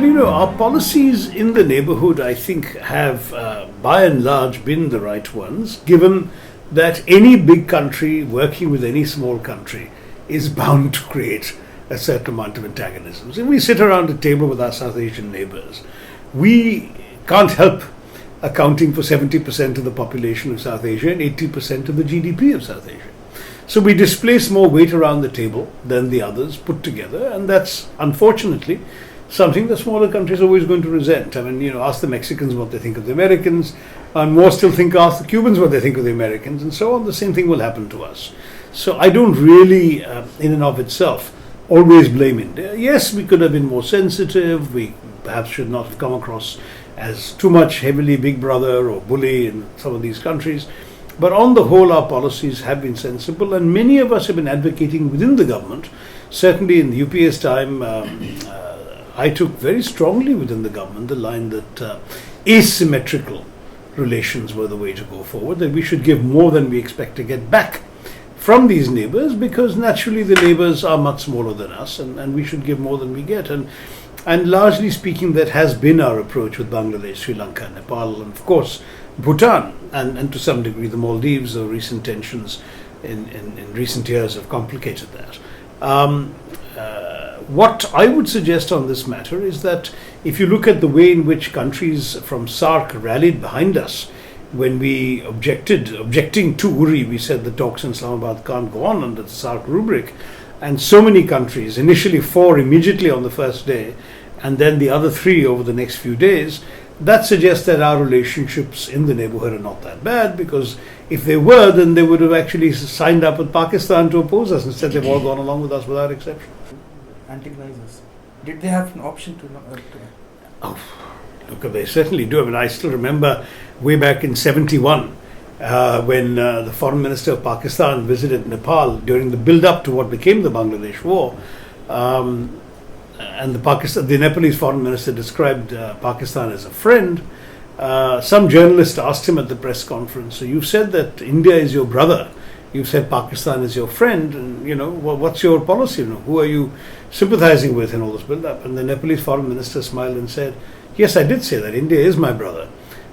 Well, our policies in the neighbourhood, I think, have by and large been the right ones, given that any big country working with any small country is bound to create a certain amount of antagonisms. If we sit around a table with our South Asian neighbours, we can't help accounting for 70% of the population of South Asia and 80% of the GDP of South Asia. So we displace more weight around the table than the others put together, and that's unfortunately something the smaller countries are always going to resent. I mean, ask the Mexicans what they think of the Americans, and more still ask the Cubans what they think of the Americans, and so on. The same thing will happen to us. So I don't really, in and of itself, always blame India. Yes, we could have been more sensitive. We perhaps should not have come across as too much heavily big brother or bully in some of these countries. But on the whole, our policies have been sensible, and many of us have been advocating within the government. Certainly in the UPA's time, I took very strongly within the government the line that asymmetrical relations were the way to go forward, that we should give more than we expect to get back from these neighbours, because naturally the neighbours are much smaller than us, and we should give more than we get. And largely speaking, that has been our approach with Bangladesh, Sri Lanka, Nepal, and of course Bhutan, and to some degree the Maldives. Or recent tensions in recent years have complicated that. What I would suggest on this matter is that if you look at the way in which countries from SAARC rallied behind us when we objecting to URI, we said the talks in Islamabad can't go on under the SAARC rubric, and so many countries, initially 4 immediately on the first day, and then the other 3 over the next few days, that suggests that our relationships in the neighbourhood are not that bad, because if they were, then they would have actually signed up with Pakistan to oppose us. Instead, they've all gone along with us without exception. Antagonize. Did they have an option to? Oh, look, they certainly do. I mean, I still remember way back in '71 when the foreign minister of Pakistan visited Nepal during the build-up to what became the Bangladesh war. And the Nepalese foreign minister described Pakistan as a friend. Some journalist asked him at the press conference, so you've said that India is your brother, you've said Pakistan is your friend, and what's your policy? Who are you sympathizing with in all this build-up? And the Nepalese foreign minister smiled and said, yes, I did say that. India is my brother.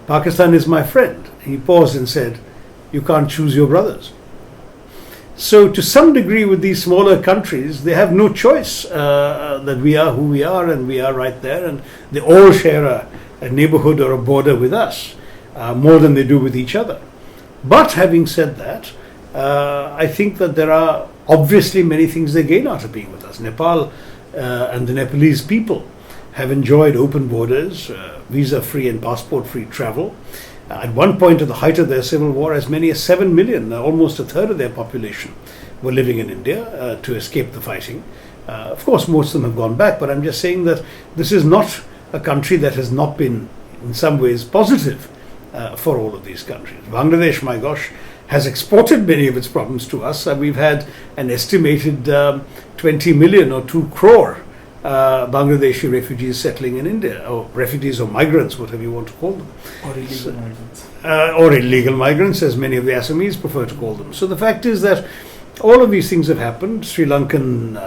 Pakistan is my friend. He paused and said, you can't choose your brothers. So to some degree with these smaller countries, they have no choice that we are who we are, and we are right there, and they all share a neighbourhood or a border with us, more than they do with each other. But having said that, I think that there are obviously many things they gain out of being with us. Nepal and the Nepalese people have enjoyed open borders, visa-free and passport-free travel. At one point, at the height of their civil war, as many as 7 million, almost a third of their population, were living in India to escape the fighting. Of course, most of them have gone back, but I'm just saying that this is not a country that has not been, in some ways, positive for all of these countries. Bangladesh, my gosh, has exported many of its problems to us. We've had an estimated 20 million or 2 crore Bangladeshi refugees settling in India, or refugees or migrants, whatever you want to call them. Or illegal migrants. Or illegal migrants, as many of the Assamese prefer to call them. So the fact is that all of these things have happened. Sri Lankans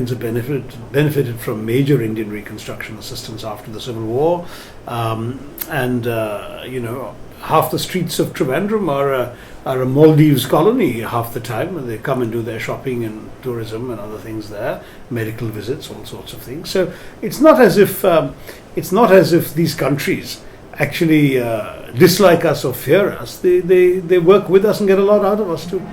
have benefited from major Indian reconstruction assistance after the Civil War, half the streets of Trivandrum are a Maldives colony half the time, and they come and do their shopping and tourism and other things there, medical visits, all sorts of things. So it's not as if these countries actually dislike us or fear us. They work with us and get a lot out of us too.